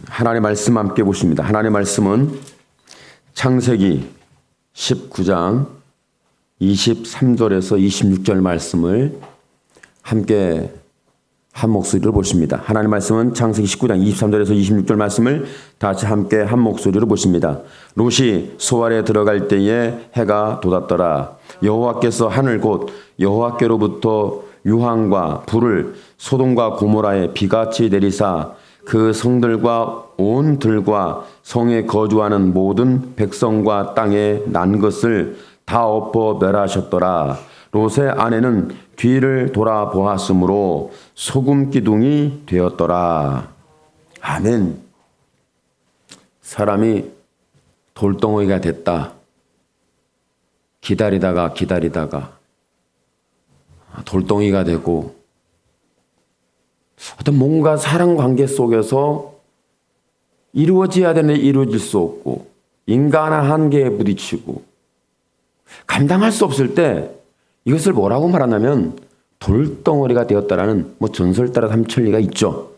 하나님의 말씀 함께 보십니다. 하나님의 말씀은 창세기 19장 23절에서 26절 말씀을 함께 한 목소리로 보십니다. 하나님의 말씀은 창세기 19장 23절에서 26절 말씀을 다시 함께 한 목소리로 보십니다. 롯이 소알에 들어갈 때에 해가 돋았더라. 여호와께서 하늘 곧 여호와께로부터 유황과 불을 소돔과 고모라에 비같이 내리사 그 성들과 온 들과 성에 거주하는 모든 백성과 땅에 난 것을 다 엎어 멸하셨더라. 롯의 아내는 뒤를 돌아보았으므로 소금 기둥이 되었더라. 아멘. 사람이 돌덩어리가 됐다. 기다리다가 돌덩이가 되고 어떤 뭔가 사랑관계 속에서 이루어져야 되는데 이루어질 수 없고 인간의 한계에 부딪히고 감당할 수 없을 때 이것을 뭐라고 말하냐면 돌덩어리가 되었다라는 전설 따라 삼천리가 있죠.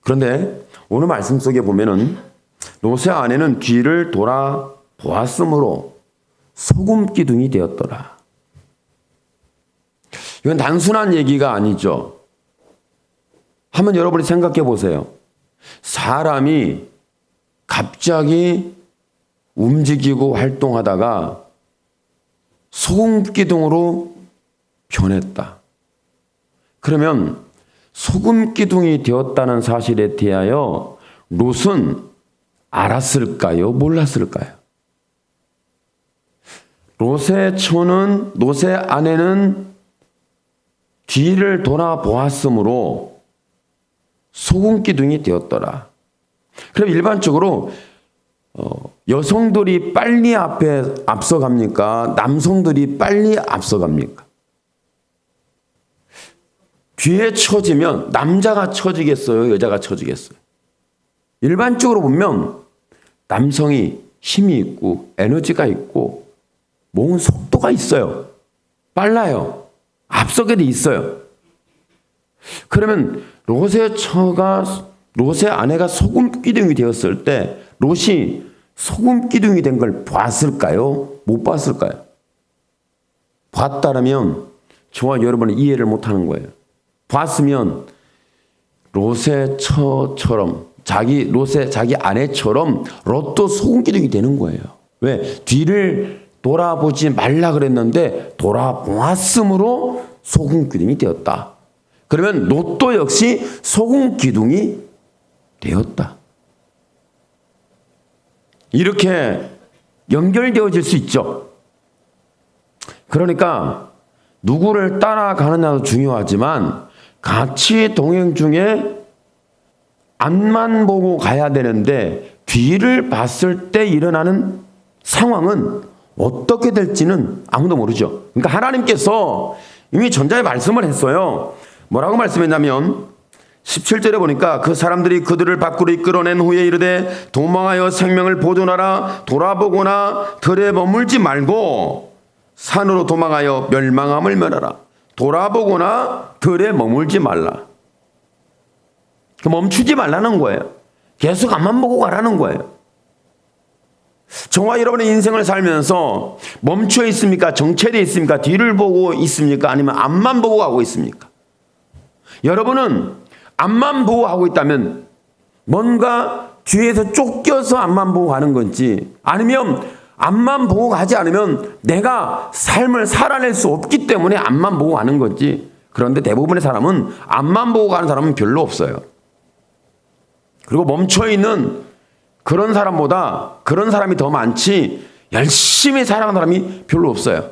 그런데 오늘 말씀 속에 보면은 롯의 아내는 뒤를 돌아보았으므로 소금 기둥이 되었더라. 이건 단순한 얘기가 아니죠. 한번 여러분이 생각해 보세요. 사람이 갑자기 움직이고 활동하다가 소금 기둥으로 변했다. 그러면 소금 기둥이 되었다는 사실에 대하여 롯은 알았을까요? 몰랐을까요? 롯의 아내는 뒤를 돌아보았으므로 소금 기둥이 되었더라. 그럼 일반적으로 여성들이 빨리 앞서갑니까? 남성들이 빨리 앞서갑니까? 뒤에 처지면 남자가 처지겠어요? 여자가 처지겠어요? 일반적으로 보면 남성이 힘이 있고 에너지가 있고 몸은 속도가 있어요. 빨라요. 앞서게 돼 있어요. 그러면 롯의 아내가 소금 기둥이 되었을 때 롯이 소금 기둥이 된 걸 봤을까요? 못 봤을까요? 봤다라면 저와 여러분은 이해를 못하는 거예요. 봤으면 롯의 자기 아내처럼 롯도 소금 기둥이 되는 거예요. 왜? 뒤를 돌아보지 말라 그랬는데 돌아보았으므로 소금 기둥이 되었다. 그러면 롯도 역시 소금 기둥이 되었다. 이렇게 연결되어질 수 있죠. 그러니까 누구를 따라가느냐도 중요하지만 같이 동행 중에 앞만 보고 가야 되는데 뒤를 봤을 때 일어나는 상황은 어떻게 될지는 아무도 모르죠. 그러니까 하나님께서 이미 전자에 말씀을 했어요. 뭐라고 말씀했냐면 17절에 보니까 그 사람들이 그들을 밖으로 이끌어낸 후에 이르되 도망하여 생명을 보존하라. 돌아보거나 들에 머물지 말고 산으로 도망하여 멸망함을 면하라. 돌아보거나 들에 머물지 말라. 멈추지 말라는 거예요. 계속 앞만 보고 가라는 거예요. 저와 여러분의 인생을 살면서 멈춰 있습니까? 정체되어 있습니까? 뒤를 보고 있습니까? 아니면 앞만 보고 가고 있습니까? 여러분은 앞만 보고 하고 있다면 뭔가 뒤에서 쫓겨서 앞만 보고 가는 건지 아니면 앞만 보고 가지 않으면 내가 삶을 살아낼 수 없기 때문에 앞만 보고 가는 건지. 그런데 대부분의 사람은 앞만 보고 가는 사람은 별로 없어요. 그리고 멈춰있는 그런 사람보다 그런 사람이 더 많지 열심히 살아가는 사람이 별로 없어요.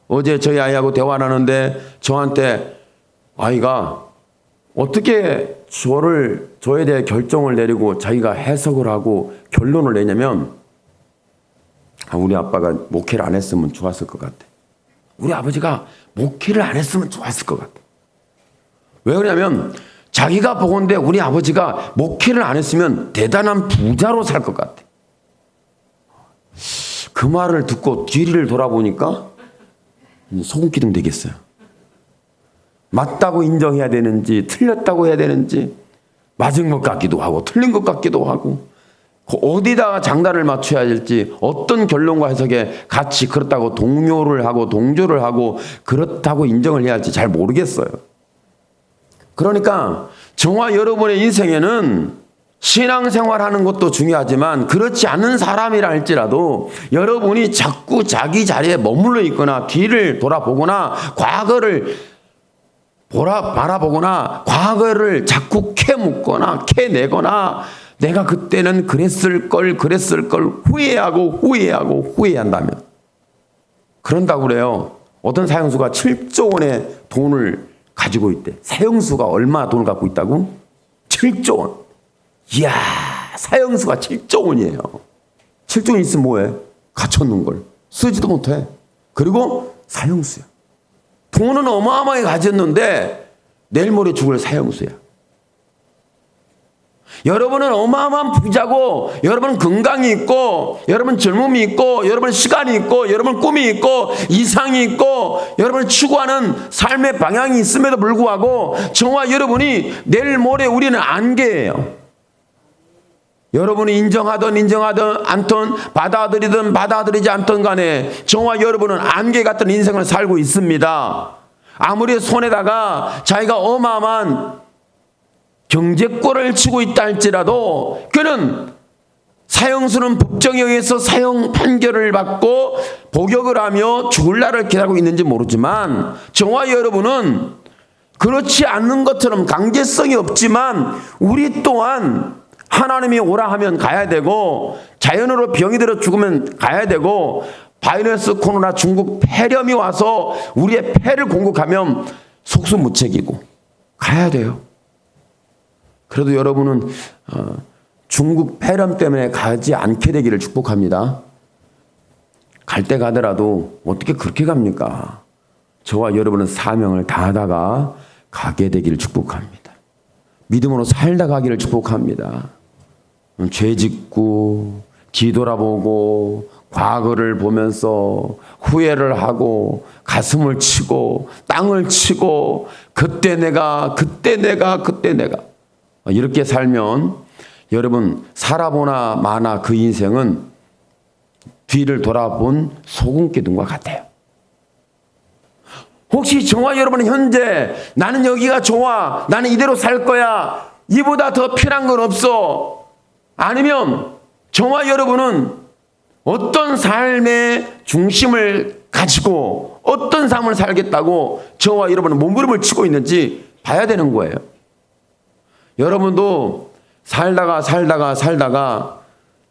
어제 저희 아이하고 대화를 하는데 저한테 아이가 어떻게 저에 대해 결정을 내리고 자기가 해석을 하고 결론을 내냐면 우리 아빠가 목회를 안 했으면 좋았을 것 같아. 우리 아버지가 목회를 안 했으면 좋았을 것 같아. 왜 그러냐면 자기가 보건대 우리 아버지가 목회를 안 했으면 대단한 부자로 살 것 같아. 그 말을 듣고 뒤를 돌아보니까 소금 기둥 되겠어요. 맞다고 인정해야 되는지 틀렸다고 해야 되는지 맞은 것 같기도 하고 틀린 것 같기도 하고 어디다가 장단을 맞춰야 될지 어떤 결론과 해석에 같이 그렇다고 동요를 하고 동조를 하고 그렇다고 인정을 해야 할지 잘 모르겠어요. 그러니까 저와 여러분의 인생에는 신앙생활하는 것도 중요하지만 그렇지 않은 사람이라 할지라도 여러분이 자꾸 자기 자리에 머물러 있거나 뒤를 돌아보거나 과거를 바라보거나 과거를 자꾸 캐묻거나 캐내거나 내가 그때는 그랬을 걸 후회한다면 그런다고 그래요. 어떤 사형수가 7조 원의 돈을 가지고 있대. 사형수가 얼마 돈을 갖고 있다고? 7조 원. 이야, 사형수가 7조 원이에요. 7조 원 있으면 뭐해? 갇혀놓은 걸 쓰지도 못해. 그리고 사형수야. 돈은 어마어마하게 가졌는데 내일 모레 죽을 사형수야. 여러분은 어마어마한 부자고 여러분은 건강이 있고 여러분 젊음이 있고 여러분 시간이 있고 여러분 꿈이 있고 이상이 있고 여러분이 추구하는 삶의 방향이 있음에도 불구하고 저와 여러분이 내일 모레 우리는 안개예요. 여러분이 인정하든 않든 받아들이든 받아들이지 않든 간에 저와 여러분은 안개 같은 인생을 살고 있습니다. 아무리 손에다가 자기가 어마어마한 경제권을 쥐고 있다 할지라도 그는 사형수는 법정에 의해서 사형 판결을 받고 복역을 하며 죽을 날을 기다리고 있는지 모르지만 저와 여러분은 그렇지 않는 것처럼 강제성이 없지만 우리 또한 하나님이 오라 하면 가야 되고 자연으로 병이 들어 죽으면 가야 되고 바이러스 코로나 중국 폐렴이 와서 우리의 폐를 공격하면 속수무책이고 가야 돼요. 그래도 여러분은 중국 폐렴 때문에 가지 않게 되기를 축복합니다. 갈 때 가더라도 어떻게 그렇게 갑니까? 저와 여러분은 사명을 다하다가 가게 되기를 축복합니다. 믿음으로 살다 가기를 축복합니다. 죄 짓고 뒤돌아보고 과거를 보면서 후회를 하고 가슴을 치고 땅을 치고 그때 내가 이렇게 살면 여러분 살아보나 마나 그 인생은 뒤를 돌아본 소금기둥과 같아요. 혹시 저와 여러분은 현재 나는 여기가 좋아, 나는 이대로 살 거야, 이보다 더 편한 건 없어, 아니면 저와 여러분은 어떤 삶의 중심을 가지고 어떤 삶을 살겠다고 저와 여러분은 몸부림을 치고 있는지 봐야 되는 거예요. 여러분도 살다가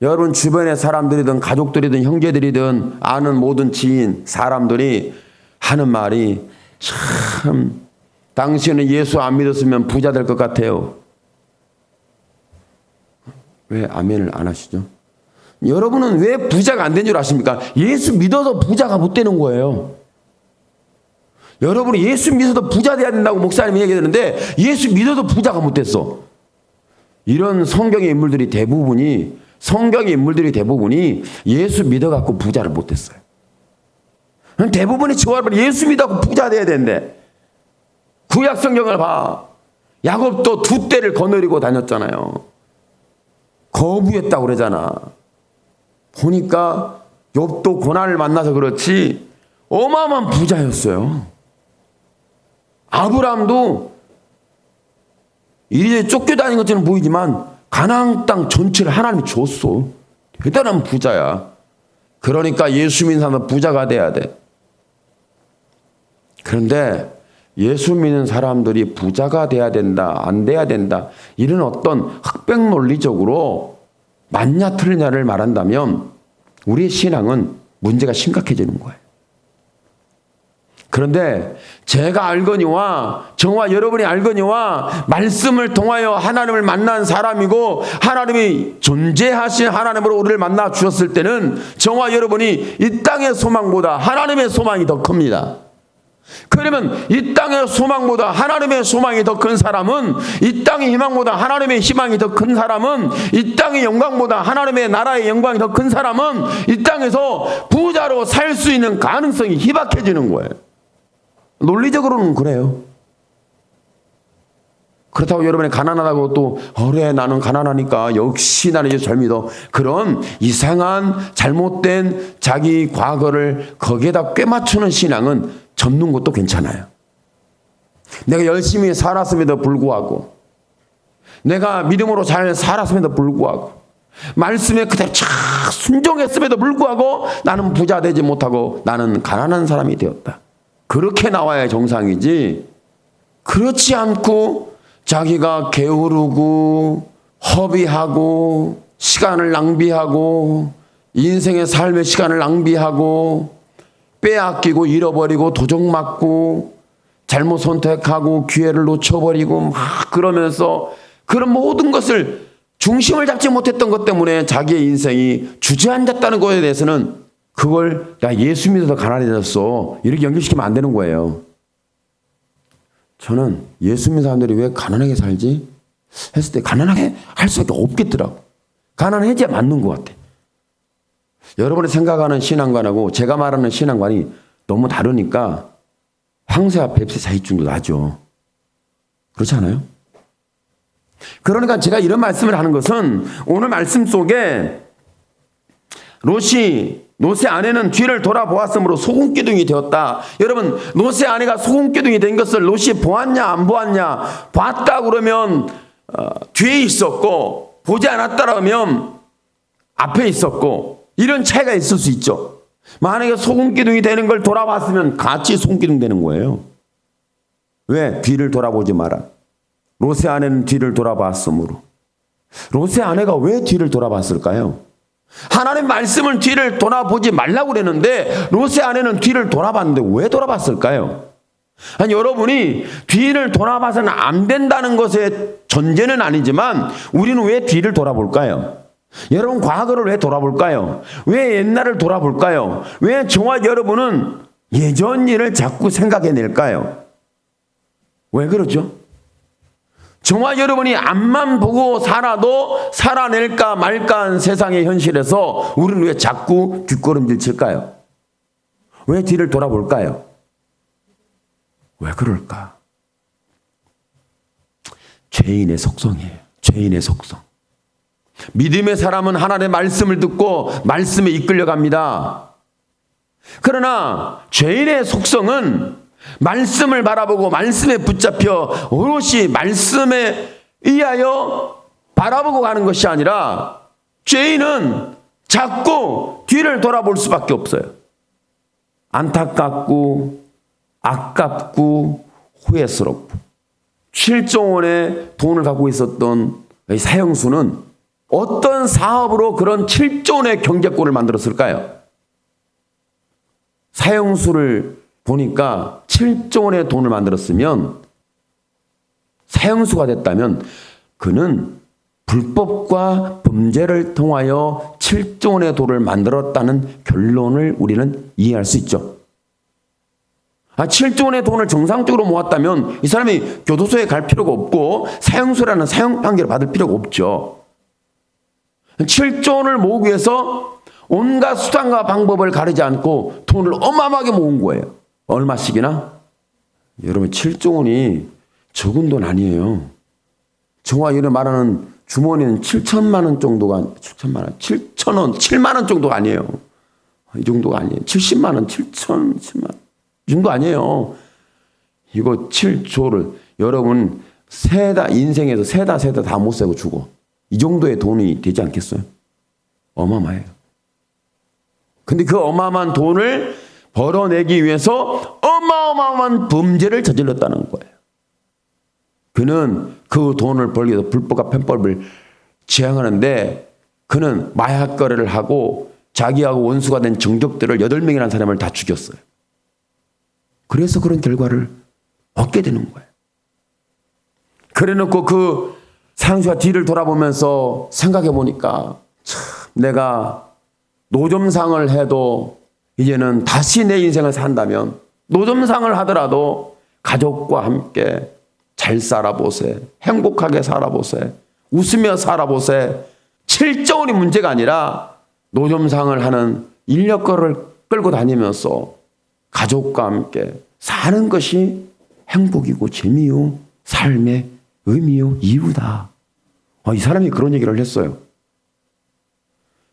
여러분 주변의 사람들이든 가족들이든 형제들이든 아는 모든 지인 사람들이 하는 말이 참 당신은 예수 안 믿었으면 부자 될 것 같아요. 왜 아멘을 안 하시죠? 여러분은 왜 부자가 안 된 줄 아십니까? 예수 믿어서 부자가 못 되는 거예요. 여러분이 예수 믿어서 부자 돼야 된다고 목사님이 얘기하는데 예수 믿어서 부자가 못 됐어. 이런 성경의 인물들이 대부분이 예수 믿어갖고 부자를 못 됐어요. 대부분이 저와 예수 믿어갖고 부자 돼야 되는데 구약 성경을 봐. 야곱도 2대를 거느리고 다녔잖아요. 거부했다고 그러잖아. 보니까 욥도 고난을 만나서 그렇지 어마어마한 부자였어요. 아브라함도 이리저리 쫓겨다니는 것처럼 보이지만 가나안 땅 전체를 하나님이 줬어. 대단한 부자야. 그러니까 예수 믿는 사람은 부자가 돼야 돼. 그런데 예수 믿는 사람들이 부자가 돼야 된다, 안 돼야 된다, 이런 어떤 흑백 논리적으로 맞냐 틀리냐를 말한다면 우리의 신앙은 문제가 심각해지는 거예요. 그런데 제가 알거니와 저와 여러분이 알거니와 말씀을 통하여 하나님을 만난 사람이고 하나님이 존재하신 하나님으로 우리를 만나 주셨을 때는 저와 여러분이 이 땅의 소망보다 하나님의 소망이 더 큽니다. 그러면 이 땅의 소망보다 하나님의 소망이 더 큰 사람은, 이 땅의 희망보다 하나님의 희망이 더 큰 사람은, 이 땅의 영광보다 하나님의 나라의 영광이 더 큰 사람은 이 땅에서 부자로 살 수 있는 가능성이 희박해지는 거예요. 논리적으로는 그래요. 그렇다고 여러분이 가난하다고 또 그래 나는 가난하니까 역시 나는 예수 잘 믿어. 그런 이상한 잘못된 자기 과거를 거기에다 꿰맞추는 신앙은 접는 것도 괜찮아요. 내가 열심히 살았음에도 불구하고, 내가 믿음으로 잘 살았음에도 불구하고, 말씀에 그대로 쫙 순종했음에도 불구하고 나는 부자 되지 못하고 나는 가난한 사람이 되었다. 그렇게 나와야 정상이지, 그렇지 않고 자기가 게으르고 허비하고 시간을 낭비하고 인생의 삶의 시간을 낭비하고 빼앗기고 잃어버리고 도적 맞고 잘못 선택하고 기회를 놓쳐버리고 막 그러면서 그런 모든 것을 중심을 잡지 못했던 것 때문에 자기의 인생이 주저앉았다는 것에 대해서는 그걸 야 예수 믿어서 가난해졌어 이렇게 연결시키면 안 되는 거예요. 저는 예수 믿는 사람들이 왜 가난하게 살지? 했을 때 가난하게 할 수밖에 없겠더라고. 가난해져야 맞는 것 같아. 여러분이 생각하는 신앙관하고 제가 말하는 신앙관이 너무 다르니까 황새와 뱁새 사이쯤도 나죠. 그렇지 않아요? 그러니까 제가 이런 말씀을 하는 것은 오늘 말씀 속에 롯의 아내는 뒤를 돌아보았으므로 소금기둥이 되었다. 여러분, 롯의 아내가 소금기둥이 된 것을 롯이 보았냐 안 보았냐? 봤다 그러면 뒤에 있었고 보지 않았다 그러면 앞에 있었고 이런 차이가 있을 수 있죠. 만약에 소금기둥이 되는 걸 돌아봤으면 같이 소금기둥 되는 거예요. 왜? 뒤를 돌아보지 마라. 롯의 아내는 뒤를 돌아봤으므로. 롯의 아내가 왜 뒤를 돌아봤을까요? 하나님 말씀을 뒤를 돌아보지 말라고 그랬는데 롯의 아내는 뒤를 돌아봤는데 왜 돌아봤을까요? 아니, 여러분이 뒤를 돌아봐서는 안 된다는 것의 전제는 아니지만 우리는 왜 뒤를 돌아볼까요? 여러분, 과거를 왜 돌아볼까요? 왜 옛날을 돌아볼까요? 왜 저와 여러분은 예전 일을 자꾸 생각해낼까요? 왜 그러죠? 저와 여러분이 앞만 보고 살아도 살아낼까 말까 한 세상의 현실에서 우리는 왜 자꾸 뒷걸음질 칠까요? 왜 뒤를 돌아볼까요? 왜 그럴까? 죄인의 속성이에요. 죄인의 속성. 믿음의 사람은 하나님의 말씀을 듣고 말씀에 이끌려갑니다. 그러나 죄인의 속성은 말씀을 바라보고 말씀에 붙잡혀 오롯이 말씀에 의하여 바라보고 가는 것이 아니라 죄인은 자꾸 뒤를 돌아볼 수밖에 없어요. 안타깝고 아깝고 후회스럽고 7조 원의 돈을 갖고 있었던 사형수는 어떤 사업으로 그런 7조 원의 경제권을 만들었을까요? 사형수를 보니까 7조 원의 돈을 만들었으면, 사형수가 됐다면 그는 불법과 범죄를 통하여 7조 원의 돈을 만들었다는 결론을 우리는 이해할 수 있죠. 7조 원의 돈을 정상적으로 모았다면 이 사람이 교도소에 갈 필요가 없고 사형수라는 사형 판결을 받을 필요가 없죠. 7조 원을 모으기 위해서 온갖 수단과 방법을 가리지 않고 돈을 어마어마하게 모은 거예요. 얼마씩이나? 여러분, 7조 원이 적은 돈 아니에요. 저와 여러분 말하는 주머니는 7천만 원 정도가, 7천만 원, 7천 원, 7만 원 정도가 아니에요. 이 정도가 아니에요. 70만 원, 7만 원. 이 정도 아니에요. 이거 7조를 여러분 인생에서 세다 다 못 세고 죽어. 이 정도의 돈이 되지 않겠어요? 어마어마해요. 근데 그 어마어마한 돈을 벌어내기 위해서 어마어마한 범죄를 저질렀다는 거예요. 그는 그 돈을 벌기 위해서 불법과 편법을 지향하는데 그는 마약 거래를 하고 자기하고 원수가 된 정적들을 8명이라는 사람을 다 죽였어요. 그래서 그런 결과를 얻게 되는 거예요. 그래놓고 그 상수가 뒤를 돌아보면서 생각해 보니까 참 내가 노점상을 해도 이제는 다시 내 인생을 산다면 노점상을 하더라도 가족과 함께 잘 살아보세. 행복하게 살아보세. 웃으며 살아보세. 7조 원이 문제가 아니라 노점상을 하는 인력거를 끌고 다니면서 가족과 함께 사는 것이 행복이고 재미요 삶의 의미요? 이유다. 이 사람이 그런 얘기를 했어요.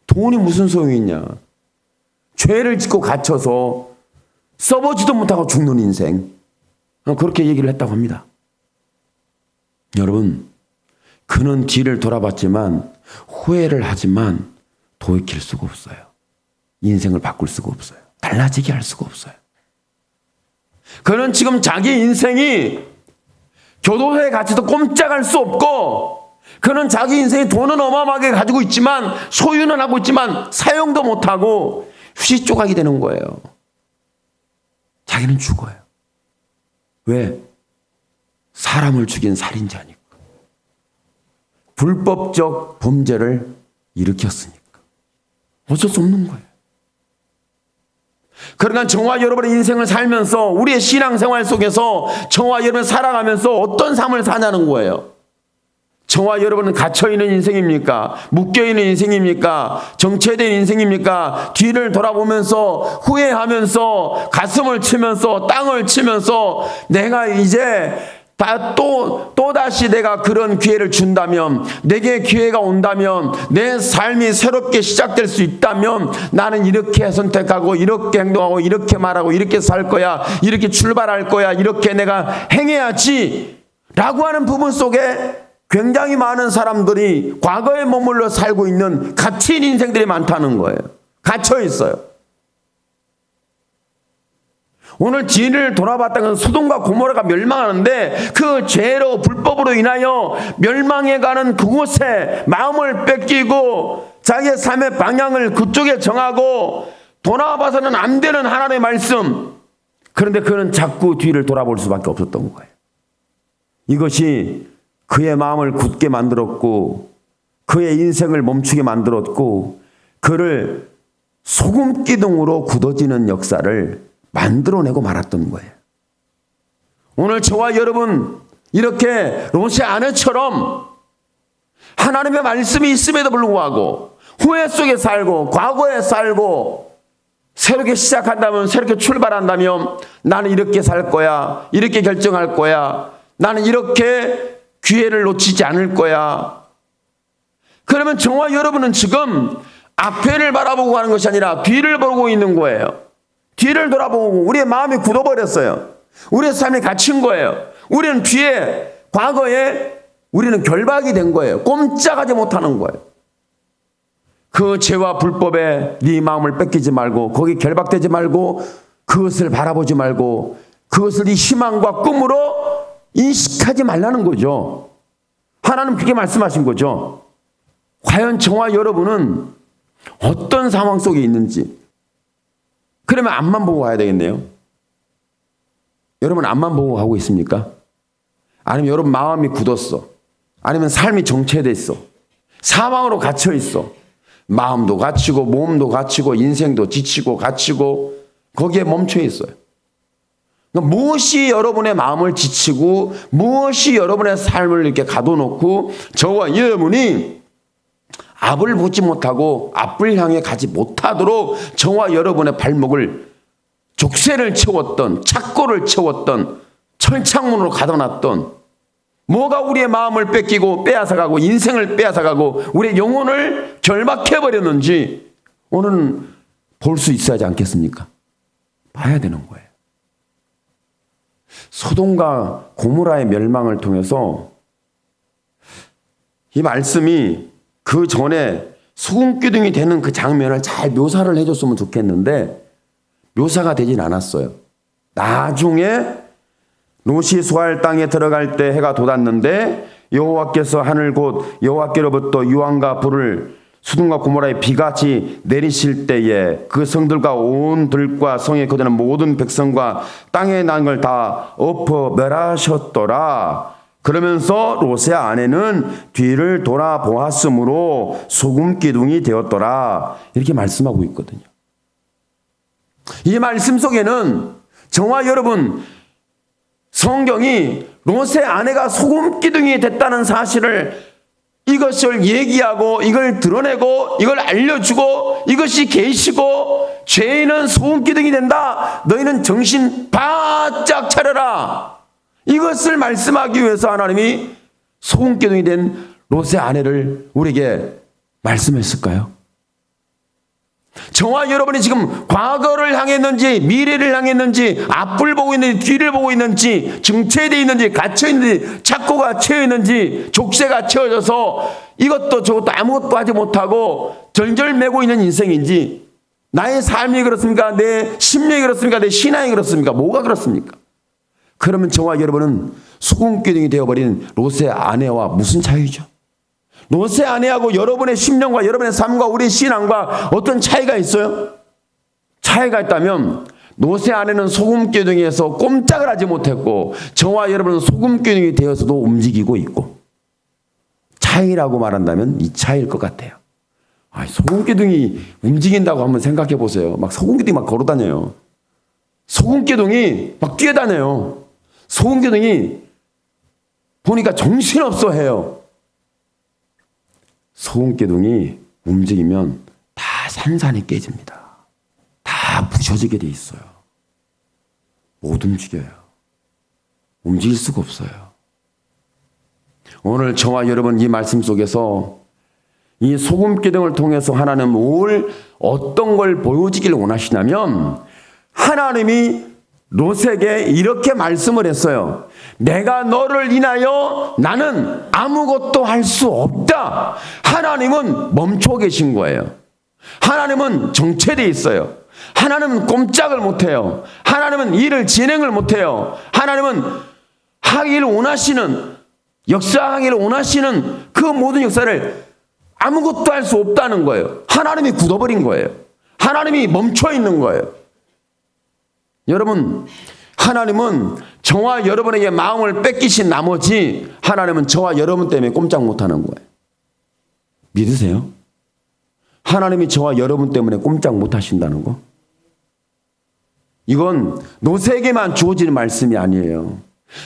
돈이 무슨 소용이 있냐. 죄를 짓고 갇혀서 써보지도 못하고 죽는 인생. 그렇게 얘기를 했다고 합니다. 여러분, 그는 뒤를 돌아봤지만 후회를 하지만 돌이킬 수가 없어요. 인생을 바꿀 수가 없어요. 달라지게 할 수가 없어요. 그는 지금 자기 인생이 교도소에 갇혀도 꼼짝할 수 없고, 그는 자기 인생에 돈은 어마어마하게 가지고 있지만, 소유는 하고 있지만 사용도 못하고 휴지 조각이 되는 거예요. 자기는 죽어요. 왜? 사람을 죽인 살인자니까. 불법적 범죄를 일으켰으니까. 어쩔 수 없는 거예요. 그러니까 저와 여러분의 인생을 살면서, 우리의 신앙생활 속에서 저와 여러분 살아가면서 어떤 삶을 사냐는 거예요. 저와 여러분은 갇혀있는 인생입니까? 묶여있는 인생입니까? 정체된 인생입니까? 뒤를 돌아보면서 후회하면서 가슴을 치면서 땅을 치면서 내가 이제 또다시 내가 그런 기회를 준다면, 내게 기회가 온다면, 내 삶이 새롭게 시작될 수 있다면 나는 이렇게 선택하고 이렇게 행동하고 이렇게 말하고 이렇게 살 거야, 이렇게 출발할 거야, 이렇게 내가 행해야지 라고 하는 부분 속에 굉장히 많은 사람들이 과거에 머물러 살고 있는 갇힌 인생들이 많다는 거예요. 갇혀 있어요. 오늘 뒤를 돌아봤다가 소돔과 고모라가 멸망하는데, 그 죄로 불법으로 인하여 멸망해가는 그곳에 마음을 뺏기고 자기의 삶의 방향을 그쪽에 정하고 돌아봐서는 안 되는 하나님의 말씀, 그런데 그는 자꾸 뒤를 돌아볼 수밖에 없었던 거예요. 이것이 그의 마음을 굳게 만들었고 그의 인생을 멈추게 만들었고 그를 소금 기둥으로 굳어지는 역사를 만들어내고 말았던 거예요. 오늘 저와 여러분 이렇게 롯의 아내처럼 하나님의 말씀이 있음에도 불구하고 후회 속에 살고 과거에 살고 새롭게 시작한다면, 새롭게 출발한다면 나는 이렇게 살 거야, 이렇게 결정할 거야, 나는 이렇게 기회를 놓치지 않을 거야. 그러면 저와 여러분은 지금 앞에를 바라보고 가는 것이 아니라 뒤를 보고 있는 거예요. 뒤를 돌아보고 우리의 마음이 굳어버렸어요. 우리의 삶이 갇힌 거예요. 우리는 뒤에, 과거에 우리는 결박이 된 거예요. 꼼짝하지 못하는 거예요. 그 죄와 불법에 네 마음을 뺏기지 말고, 거기 결박되지 말고, 그것을 바라보지 말고, 그것을 네 희망과 꿈으로 인식하지 말라는 거죠. 하나님 그렇게 말씀하신 거죠. 과연 저와 여러분은 어떤 상황 속에 있는지. 그러면 앞만 보고 가야 되겠네요. 여러분 앞만 보고 가고 있습니까? 아니면 여러분 마음이 굳었어. 아니면 삶이 정체됐어. 사망으로 갇혀 있어. 마음도 갇히고 몸도 갇히고 인생도 지치고 갇히고 거기에 멈춰 있어요. 무엇이 여러분의 마음을 지치고 무엇이 여러분의 삶을 이렇게 가둬놓고 저와 여러분이 앞을 보지 못하고 앞을 향해 가지 못하도록 저와 여러분의 발목을 족쇄를 채웠던, 착고를 채웠던, 철창문으로 가둬놨던, 뭐가 우리의 마음을 뺏기고 빼앗아가고 인생을 빼앗아가고 우리의 영혼을 결박해버렸는지 오늘은 볼 수 있어야 하지 않겠습니까? 봐야 되는 거예요. 소돔과 고모라의 멸망을 통해서 이 말씀이 그 전에 소금기둥이 되는 그 장면을 잘 묘사를 해줬으면 좋겠는데 묘사가 되진 않았어요. 나중에 롯이 소할 땅에 들어갈 때 해가 돋았는데 여호와께서 하늘 곧 여호와께로부터 유황과 불을 소돔과 고모라의 비같이 내리실 때에 그 성들과 온 들과 성에 거주하는 모든 백성과 땅에 난 걸 다 엎어 멸하셨더라. 그러면서 롯의 아내는 뒤를 돌아보았으므로 소금 기둥이 되었더라. 이렇게 말씀하고 있거든요. 이 말씀 속에는 저와 여러분 성경이 롯의 아내가 소금 기둥이 됐다는 사실을 이것을 얘기하고 이걸 드러내고 이걸 알려주고 이것이 계시고 죄인은 소금 기둥이 된다. 너희는 정신 바짝 차려라. 이것을 말씀하기 위해서 하나님이 소금기둥이 된 롯의 아내를 우리에게 말씀했을까요? 저와 여러분이 지금 과거를 향했는지 미래를 향했는지 앞을 보고 있는지 뒤를 보고 있는지 정체되어 있는지 갇혀 있는지 착고가 채워 있는지 족쇄가 채워져서 이것도 저것도 아무것도 하지 못하고 절절매고 있는 인생인지 나의 삶이 그렇습니까? 내 심령이 그렇습니까? 내 신앙이 그렇습니까? 뭐가 그렇습니까? 그러면 저와 여러분은 소금기둥이 되어버린 롯의 아내와 무슨 차이죠? 롯의 아내하고 여러분의 심령과 여러분의 삶과 우리의 신앙과 어떤 차이가 있어요? 차이가 있다면 롯의 아내는 소금기둥에서 꼼짝을 하지 못했고 저와 여러분은 소금기둥이 되어서도 움직이고 있고 차이라고 말한다면 이 차이일 것 같아요. 소금기둥이 움직인다고 한번 생각해 보세요. 막 소금기둥이 막 걸어다녀요. 소금기둥이 막 뛰어다녀요. 소금기둥이 보니까 정신없어 해요. 소금기둥이 움직이면 다 산산이 깨집니다. 다 부셔지게 돼 있어요. 못 움직여요. 움직일 수가 없어요. 오늘 저와 여러분 이 말씀 속에서 이 소금기둥을 통해서 하나님은 어떤 걸 보여주기를 원하시냐면 하나님이 롯에게 이렇게 말씀을 했어요. 내가 너를 인하여 나는 아무것도 할 수 없다. 하나님은 멈춰 계신 거예요. 하나님은 정체되어 있어요. 하나님은 꼼짝을 못해요. 하나님은 일을 진행을 못해요. 하나님은 하기를 원하시는 역사하기를 원하시는 그 모든 역사를 아무것도 할 수 없다는 거예요. 하나님이 굳어버린 거예요. 하나님이 멈춰 있는 거예요. 여러분, 하나님은 저와 여러분에게 마음을 뺏기신 나머지 하나님은 저와 여러분 때문에 꼼짝 못하는 거예요. 믿으세요? 하나님이 저와 여러분 때문에 꼼짝 못하신다는 거? 이건 롯에게만 주어지는 말씀이 아니에요.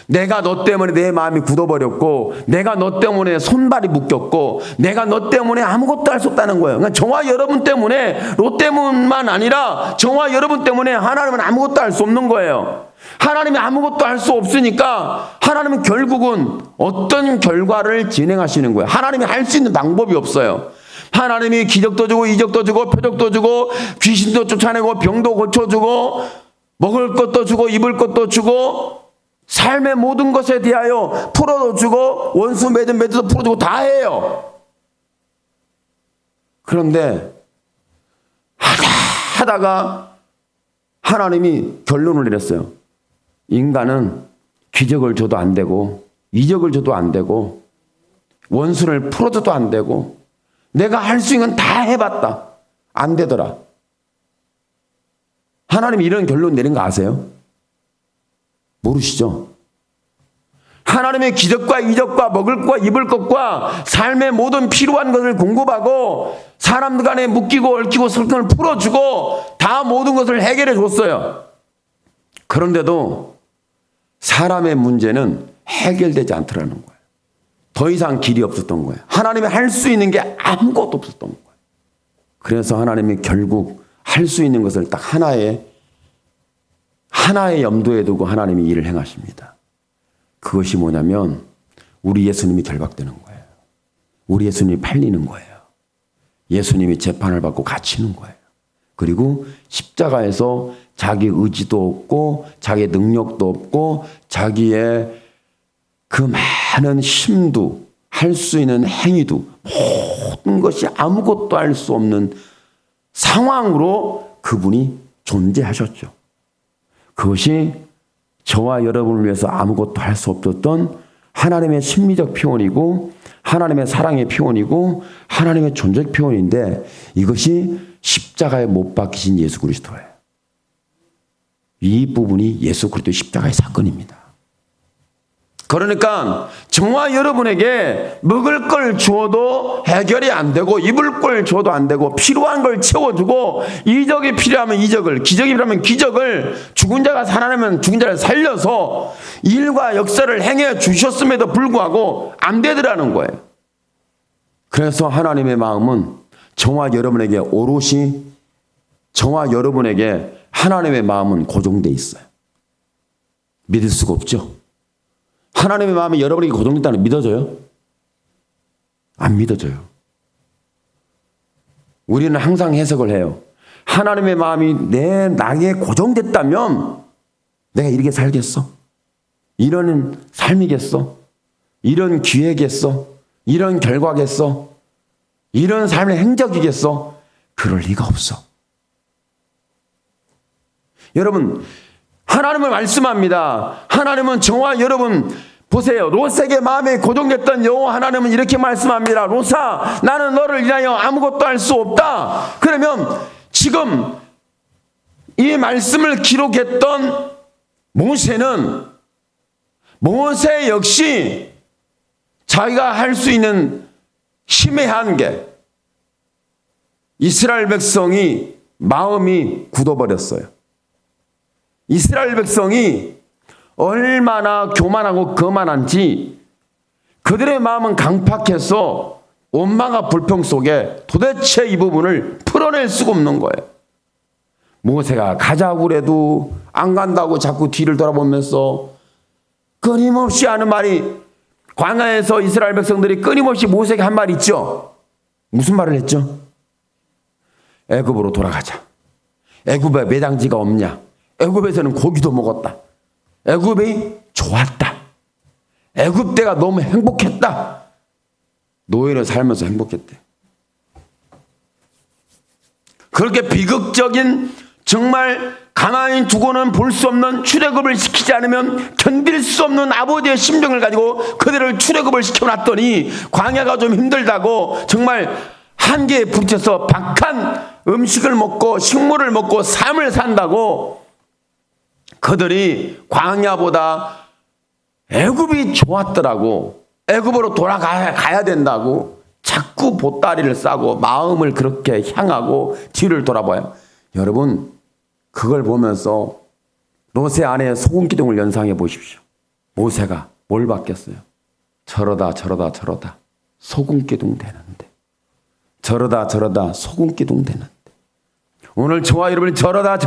내가 너 때문에 내 마음이 굳어버렸고 내가 너 때문에 손발이 묶였고 내가 너 때문에 아무것도 할 수 없다는 거예요. 그러니까 저와 여러분 때문에 롯 때문만 아니라 저와 여러분 때문에 하나님은 아무것도 할 수 없는 거예요. 하나님이 아무것도 할 수 없으니까 하나님은 결국은 어떤 결과를 진행하시는 거예요. 하나님이 할 수 있는 방법이 없어요. 하나님이 기적도 주고 이적도 주고 표적도 주고 귀신도 쫓아내고 병도 고쳐주고 먹을 것도 주고 입을 것도 주고 삶의 모든 것에 대하여 풀어도 주고 원수 매든 매듭도 풀어주고 다 해요. 그런데 하다가 하나님이 결론을 내렸어요. 인간은 기적을 줘도 안 되고 이적을 줘도 안 되고 원수를 풀어줘도 안 되고 내가 할 수 있는 건 다 해봤다. 안 되더라. 하나님이 이런 결론 내린 거 아세요? 모르시죠? 하나님의 기적과 이적과 먹을 것과 입을 것과 삶의 모든 필요한 것을 공급하고 사람들 간에 묶이고 얽히고 설정을 풀어주고 다 모든 것을 해결해 줬어요. 그런데도 사람의 문제는 해결되지 않더라는 거예요. 더 이상 길이 없었던 거예요. 하나님이 할 수 있는 게 아무것도 없었던 거예요. 그래서 하나님이 결국 할 수 있는 것을 딱 하나의 염두에 두고 하나님이 일을 행하십니다. 그것이 뭐냐면 우리 예수님이 결박되는 거예요. 우리 예수님이 팔리는 거예요. 예수님이 재판을 받고 갇히는 거예요. 그리고 십자가에서 자기 의지도 없고 자기의 능력도 없고 자기의 그 많은 힘도 할 수 있는 행위도 모든 것이 아무것도 할 수 없는 상황으로 그분이 존재하셨죠. 그것이 저와 여러분을 위해서 아무것도 할 수 없었던 하나님의 심리적 표현이고 하나님의 사랑의 표현이고 하나님의 존재적 표현인데 이것이 십자가에 못 박히신 예수 그리스도예요. 이 부분이 예수 그리스도의 십자가의 사건입니다. 그러니까 저와 여러분에게 먹을 걸 주어도 해결이 안 되고 입을 걸 주어도 안 되고 필요한 걸 채워주고 이적이 필요하면 이적을 기적이 필요하면 기적을 죽은 자가 살아나면 죽은 자를 살려서 일과 역사를 행해 주셨음에도 불구하고 안 되더라는 거예요. 그래서 하나님의 마음은 저와 여러분에게 오롯이 저와 여러분에게 하나님의 마음은 고정돼 있어요. 믿을 수가 없죠. 하나님의 마음이 여러분에게 고정됐다는 믿어져요? 안 믿어져요. 우리는 항상 해석을 해요. 하나님의 마음이 나에게 고정됐다면 내가 이렇게 살겠어? 이런 삶이겠어? 이런 기회겠어? 이런 결과겠어? 이런 삶의 행적이겠어? 그럴 리가 없어. 여러분, 하나님은 말씀합니다. 하나님은 저와 여러분 보세요. 롯에게 마음에 고정됐던 여호와 하나님은 이렇게 말씀합니다. 롯아, 나는 너를 인하여 아무것도 할 수 없다. 그러면 지금 이 말씀을 기록했던 모세 역시 자기가 할 수 있는 힘의 한계, 이스라엘 백성이 마음이 굳어버렸어요. 이스라엘 백성이 얼마나 교만하고 거만한지 그들의 마음은 강팍해서 원망과 불평 속에 도대체 이 부분을 풀어낼 수가 없는 거예요. 모세가 가자고 그래도 안 간다고 자꾸 뒤를 돌아보면서 끊임없이 하는 말이, 광야에서 이스라엘 백성들이 끊임없이 모세에게 한 말이 있죠. 무슨 말을 했죠? 애굽으로 돌아가자. 애굽에 매장지가 없냐? 애굽에서는 고기도 먹었다. 애굽이 좋았다. 애굽 때가 너무 행복했다. 노예로 살면서 행복했대. 그렇게 비극적인, 정말 가만히 두고는 볼 수 없는, 출애굽을 시키지 않으면 견딜 수 없는 아버지의 심정을 가지고 그들을 출애굽을 시켜놨더니 광야가 좀 힘들다고 정말 한계에 부딪혀서 박한 음식을 먹고 식물을 먹고 삶을 산다고 그들이 광야보다 애굽이 좋았더라고. 애굽으로 돌아가야 된다고 자꾸 보따리를 싸고 마음을 그렇게 향하고 뒤를 돌아봐요. 여러분, 그걸 보면서 롯의 아내의 소금 기둥을 연상해 보십시오. 모세가 뭘 받겠어요? 저러다 소금 기둥 되는데, 저러다 소금 기둥 되는데, 오늘 저와 여러분이 저러다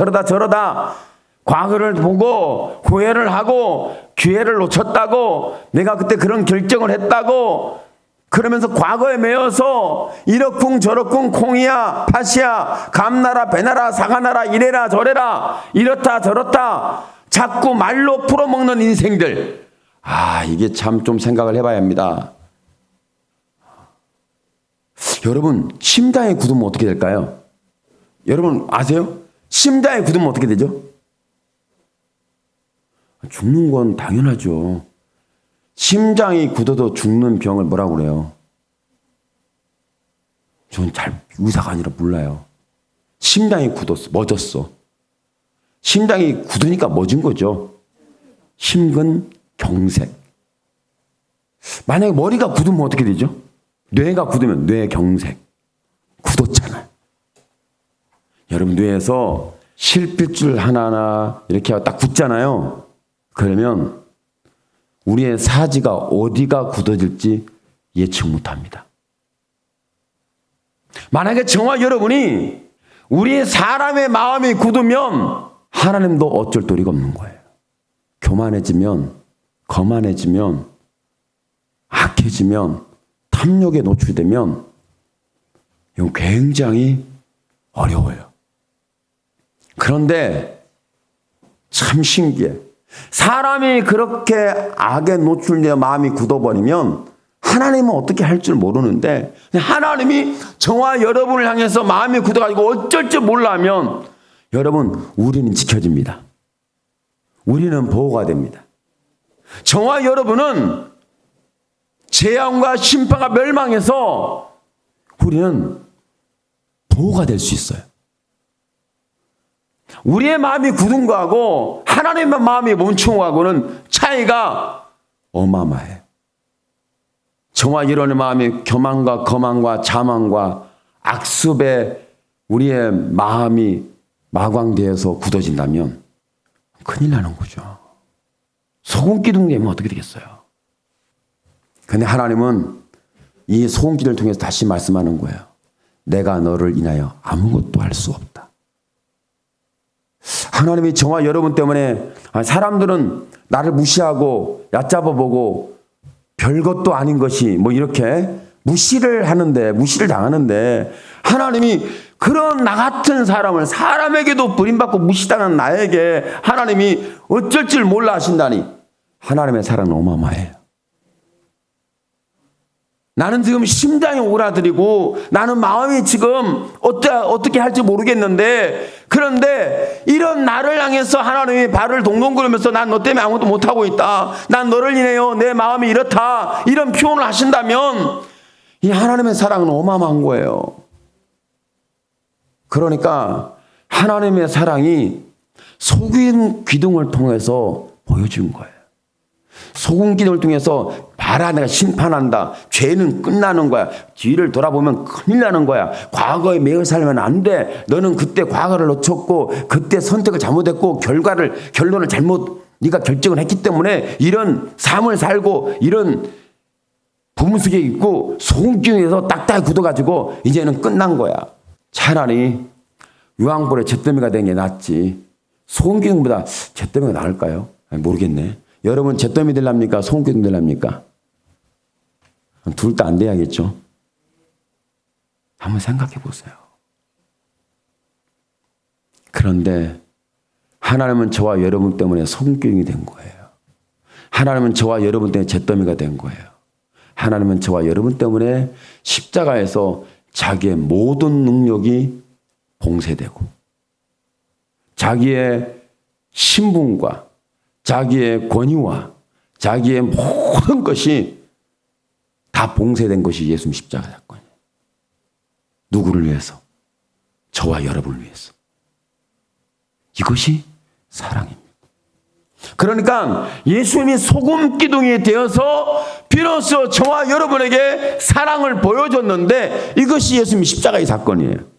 과거를 보고 후회를 하고 기회를 놓쳤다고, 내가 그때 그런 결정을 했다고 그러면서 과거에 매여서 이러쿵 저러쿵 콩이야 팥이야 감나라 배나라 사과나라 이래라 저래라 이렇다 저렇다 자꾸 말로 풀어먹는 인생들, 이게 참 좀 생각을 해봐야 합니다. 여러분, 심장이 굳으면 어떻게 될까요? 여러분 아세요? 심장이 굳으면 어떻게 되죠? 죽는 건 당연하죠. 심장이 굳어도 죽는 병을 뭐라고 그래요? 전 잘 의사가 아니라 몰라요. 심장이 굳었어, 멎었어. 심장이 굳으니까 멎은 거죠. 심근경색. 만약에 머리가 굳으면 어떻게 되죠? 뇌가 굳으면 뇌경색. 굳었잖아요. 여러분, 뇌에서 실핏줄 하나하나 이렇게 딱 굳잖아요. 그러면 우리의 사지가 어디가 굳어질지 예측 못합니다. 만약에 저와 여러분이 우리의 사람의 마음이 굳으면 하나님도 어쩔 도리가 없는 거예요. 교만해지면, 거만해지면, 악해지면, 탐욕에 노출되면 이건 굉장히 어려워요. 그런데 참 신기해. 사람이 그렇게 악에 노출되어 마음이 굳어버리면 하나님은 어떻게 할 줄 모르는데, 하나님이 저와 여러분을 향해서 마음이 굳어가지고 어쩔 줄 몰라면 여러분, 우리는 지켜집니다. 우리는 보호가 됩니다. 저와 여러분은 재앙과 심판과 멸망해서 우리는 보호가 될 수 있어요. 우리의 마음이 굳은 거하고 하나님의 마음이 멈춘 거하고는 차이가 어마어마해요. 저와 여러분의 마음이 교만과 거만과 자만과 악습에 우리의 마음이 마광되어서 굳어진다면 큰일 나는 거죠. 소금 기둥 되면 어떻게 되겠어요? 근데 하나님은 이 소금 기둥을 통해서 다시 말씀하는 거예요. 내가 너를 인하여 아무것도 할 수 없다. 하나님이 저와 여러분 때문에 사람들은 나를 무시하고 얕잡아보고 별것도 아닌 것이 뭐 이렇게 무시를 당하는데 하나님이 그런 나 같은 사람을 사람에게도 버림받고 무시당하는 나에게 하나님이 어쩔 줄 몰라 하신다니 하나님의 사랑은 어마어마해요. 나는 지금 심장이 오그라들이고 나는 마음이 지금 어떻게 할지 모르겠는데 그런데 이런 나를 향해서 하나님이 발을 동동 구르면서 난 너 때문에 아무것도 못하고 있다. 난 너를 인해요. 내 마음이 이렇다. 이런 표현을 하신다면 이 하나님의 사랑은 어마어마한 거예요. 그러니까 하나님의 사랑이 소금 기둥을 통해서 보여준 거예요. 소금 기둥을 통해서 봐라 내가 심판한다. 죄는 끝나는 거야. 뒤를 돌아보면 큰일 나는 거야. 과거에 매여 살면 안 돼. 너는 그때 과거를 놓쳤고 그때 선택을 잘못했고 결론을 잘못 네가 결정을 했기 때문에 이런 삶을 살고 이런 부문 속에 있고 소금 기둥에서 딱딱히 굳어가지고 이제는 끝난 거야. 차라리 유황불에 잿더미가 된 게 낫지. 소금 기둥보다 잿더미가 나을까요? 모르겠네. 여러분 잿더미 될랍니까? 소금 기둥 될랍니까? 둘 다 안 돼야겠죠. 한번 생각해 보세요. 그런데 하나님은 저와 여러분 때문에 소금 기둥이 된 거예요. 하나님은 저와 여러분 때문에 잿더미가 된 거예요. 하나님은 저와 여러분 때문에 십자가에서 자기의 모든 능력이 봉쇄되고 자기의 신분과 자기의 권위와 자기의 모든 것이 다 봉쇄된 것이 예수님 십자가 사건이에요. 누구를 위해서? 저와 여러분을 위해서. 이것이 사랑입니다. 그러니까 예수님이 소금 기둥이 되어서 비로소 저와 여러분에게 사랑을 보여줬는데 이것이 예수님 십자가의 사건이에요.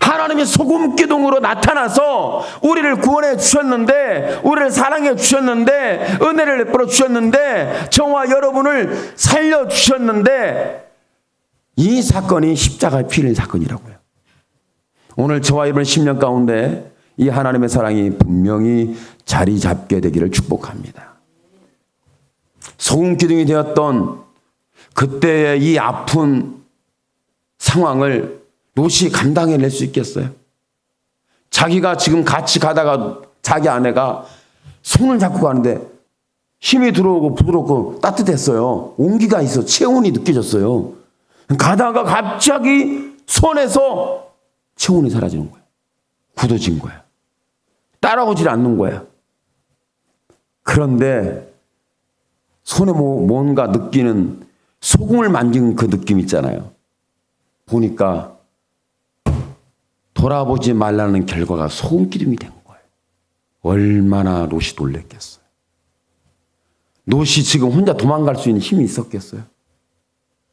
하나님이 소금 기둥으로 나타나서 우리를 구원해 주셨는데 우리를 사랑해 주셨는데 은혜를 베풀어 주셨는데 저와 여러분을 살려 주셨는데 이 사건이 십자가의 피 흘린 사건이라고요. 오늘 저와 여러분 10년 가운데 이 하나님의 사랑이 분명히 자리 잡게 되기를 축복합니다. 소금 기둥이 되었던 그때의 이 아픈 상황을 롯이 감당해낼 수 있겠어요? 자기가 지금 같이 가다가 자기 아내가 손을 잡고 가는데 힘이 들어오고 부드럽고 따뜻했어요. 온기가 있어. 체온이 느껴졌어요. 가다가 갑자기 손에서 체온이 사라지는 거예요. 굳어진 거예요. 따라오질 않는 거예요. 그런데 손에 뭔가 느끼는 소금을 만진 그 느낌 있잖아요. 보니까 돌아보지 말라는 결과가 소금 기둥이 된 거예요. 얼마나 롯이 놀랬겠어요. 롯이 지금 혼자 도망갈 수 있는 힘이 있었겠어요.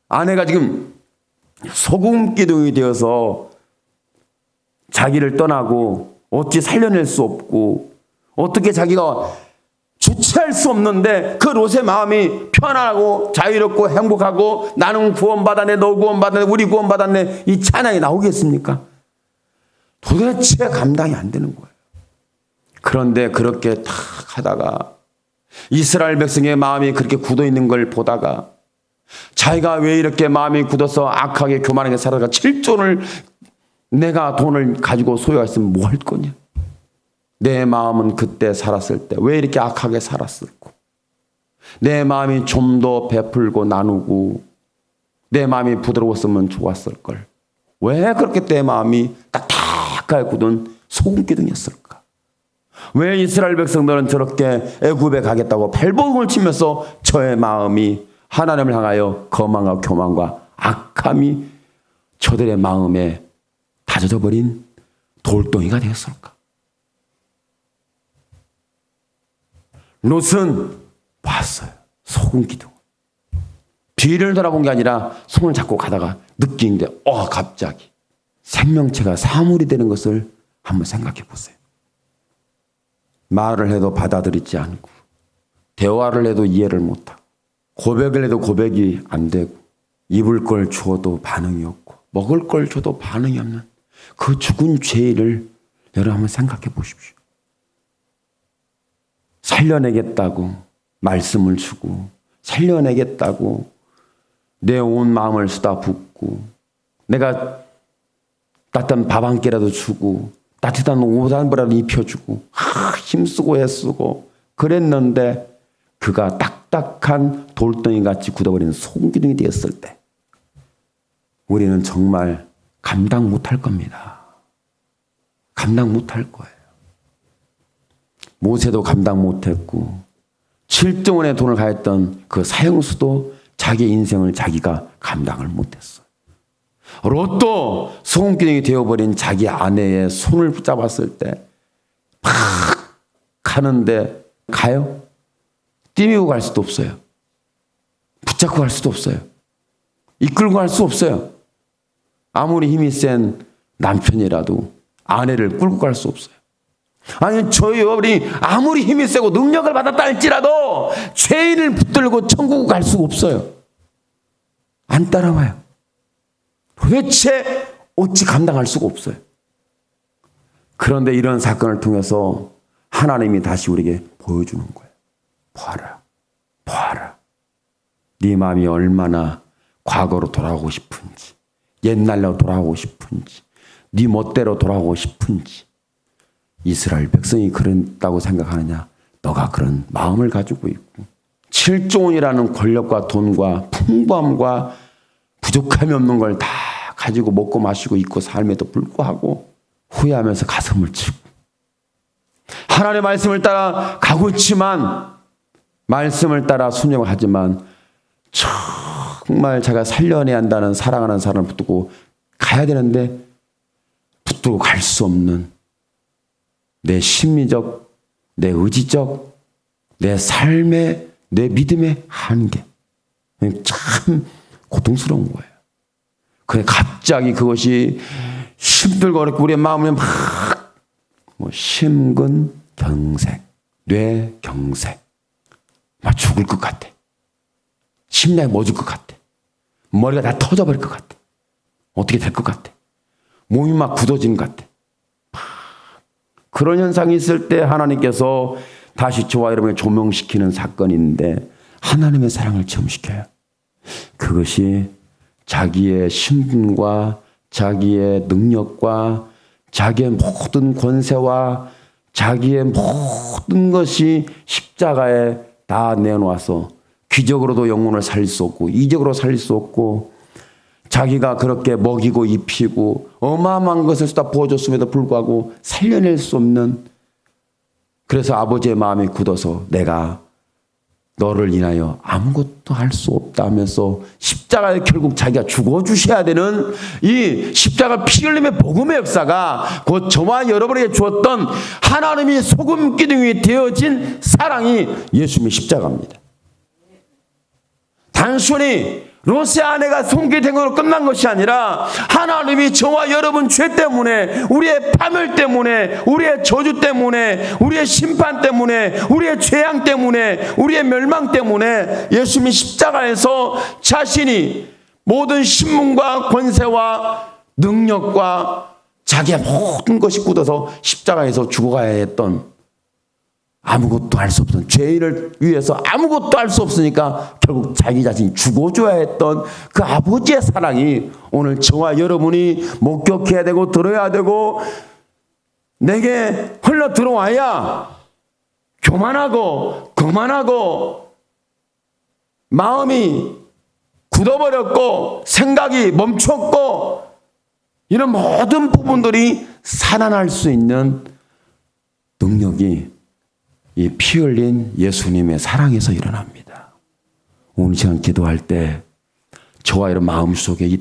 아내가 지금 소금 기둥이 되어서 자기를 떠나고 어찌 살려낼 수 없고 어떻게 자기가 주체할 수 없는데 그 롯의 마음이 편안하고 자유롭고 행복하고 나는 구원받았네, 너 구원받았네, 우리 구원받았네 이 찬양이 나오겠습니까? 도대체 감당이 안 되는 거예요. 그런데 그렇게 탁 하다가 이스라엘 백성의 마음이 그렇게 굳어 있는 걸 보다가 자기가 왜 이렇게 마음이 굳어서 악하게 교만하게 살아가 7조를 내가 돈을 가지고 소유했으면 뭐 할 거냐? 내 마음은 그때 살았을 때 왜 이렇게 악하게 살았을까? 내 마음이 좀 더 베풀고 나누고 내 마음이 부드러웠으면 좋았을 걸. 왜 그렇게 내 마음이 딱딱하게 굳은 소금 기둥이었을까? 왜 이스라엘 백성들은 저렇게 애굽에 가겠다고 발버둥을 치면서 저의 마음이 하나님을 향하여 거만과 교만과 악함이 저들의 마음에 다져져 버린 돌덩이가 되었을까? 롯은 봤어요. 소금 기둥. 뒤를 돌아본 게 아니라 손을 잡고 가다가 느끼는데 갑자기 생명체가 사물이 되는 것을 한번 생각해 보세요. 말을 해도 받아들이지 않고 대화를 해도 이해를 못하고 고백을 해도 고백이 안 되고 입을 걸 주어도 반응이 없고 먹을 걸 줘도 반응이 없는 그 죽은 죄를 여러분 한번 생각해 보십시오. 살려내겠다고 말씀을 주고 살려내겠다고 내 온 마음을 쏟아붓고 내가 따뜻한 밥 한 끼라도 주고 따뜻한 옷 한 벌이라도 입혀주고 힘쓰고 애쓰고 그랬는데 그가 딱딱한 돌덩이같이 굳어버리는 송기둥이 되었을 때 우리는 정말 감당 못할 겁니다. 감당 못할 거예요. 모세도 감당 못했고 7조 원의 돈을 가했던 그 사형수도 자기 인생을 자기가 감당을 못했어요. 롯도 소금기둥이 되어버린 자기 아내의 손을 붙잡았을 때 팍 가는데 가요? 띠미고 갈 수도 없어요. 붙잡고 갈 수도 없어요. 이끌고 갈 수 없어요. 아무리 힘이 센 남편이라도 아내를 끌고 갈 수 없어요. 아니 저희 여러분이 아무리 힘이 세고 능력을 받았다 할지라도 죄인을 붙들고 천국 갈 수 없어요. 안 따라와요. 도대체 어찌 감당할 수가 없어요. 그런데 이런 사건을 통해서 하나님이 다시 우리에게 보여주는 거예요. 봐라. 봐라. 네 마음이 얼마나 과거로 돌아가고 싶은지, 옛날로 돌아가고 싶은지, 네 멋대로 돌아가고 싶은지. 이스라엘 백성이 그랬다고 생각하느냐? 너가 그런 마음을 가지고 있고 7조 원이라는 권력과 돈과 풍부함과 부족함이 없는 걸 다 가지고 먹고 마시고 있고 삶에도 불구하고 후회하면서 가슴을 치고 하나님의 말씀을 따라 가고 있지만 말씀을 따라 순종을 하지만 정말 자기가 살려내야 한다는 사랑하는 사람을 붙들고 가야 되는데 붙들고 갈 수 없는 내 심리적, 내 의지적, 내 삶의, 내 믿음의 한계. 참 고통스러운 거예요. 그래 갑자기 그것이 힘들고 어렵고 우리의 마음에 막 심근경색, 뇌경색, 막 죽을 것 같아. 심장이 멎을 것 같아. 머리가 다 터져버릴 것 같아. 어떻게 될 것 같아. 몸이 막 굳어지는 것 같아. 그런 현상이 있을 때 하나님께서 다시 저와 여러분을 조명시키는 사건인데 하나님의 사랑을 체험시켜요. 그것이 자기의 신분과 자기의 능력과 자기의 모든 권세와 자기의 모든 것이 십자가에 다 내놓아서 귀적으로도 영혼을 살릴 수 없고 이적으로 살릴 수 없고 자기가 그렇게 먹이고 입히고 어마어마한 것을 다 부어줬음에도 불구하고 살려낼 수 없는 그래서 아버지의 마음이 굳어서 내가 너를 인하여 아무것도 할 수 없다 하면서 십자가에 결국 자기가 죽어주셔야 되는 이 십자가 피 흘림의 복음의 역사가 곧 저와 여러분에게 주었던 하나님이 소금기둥이 되어진 사랑이 예수님의 십자가입니다. 단순히 롯의 아내가 손길된 것으로 끝난 것이 아니라 하나님이 저와 여러분 죄 때문에 우리의 파멸 때문에 우리의 저주 때문에 우리의 심판 때문에 우리의 죄악 때문에 우리의 멸망 때문에 예수님이 십자가에서 자신이 모든 신분과 권세와 능력과 자기의 모든 것이 굳어서 십자가에서 죽어가야 했던 아무것도 할 수 없던 죄인을 위해서 아무것도 할 수 없으니까 결국 자기 자신이 죽어줘야 했던 그 아버지의 사랑이 오늘 저와 여러분이 목격해야 되고 들어야 되고 내게 흘러 들어와야 교만하고 거만하고 마음이 굳어버렸고 생각이 멈췄고 이런 모든 부분들이 살아날 수 있는 능력이 이 피 흘린 예수님의 사랑에서 일어납니다. 오늘 시간 기도할 때 저와 여러분 마음속에 이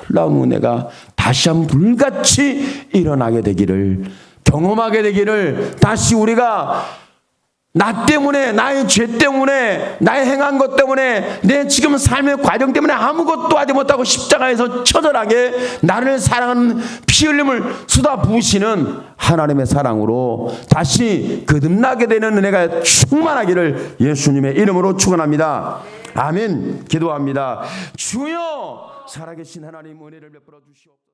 놀라운 은혜가 다시 한번 불같이 일어나게 되기를 경험하게 되기를 다시 우리가 나 때문에 나의 죄 때문에 나의 행한 것 때문에 내 지금 삶의 과정 때문에 아무것도 하지 못하고 십자가에서 처절하게 나를 사랑하는 피 흘림을 쏟아부으시는 하나님의 사랑으로 다시 거듭나게 되는 은혜가 충만하기를 예수님의 이름으로 축원합니다. 아멘. 기도합니다. 주여 살아계신 하나님 은혜를 베풀어 주시옵소서.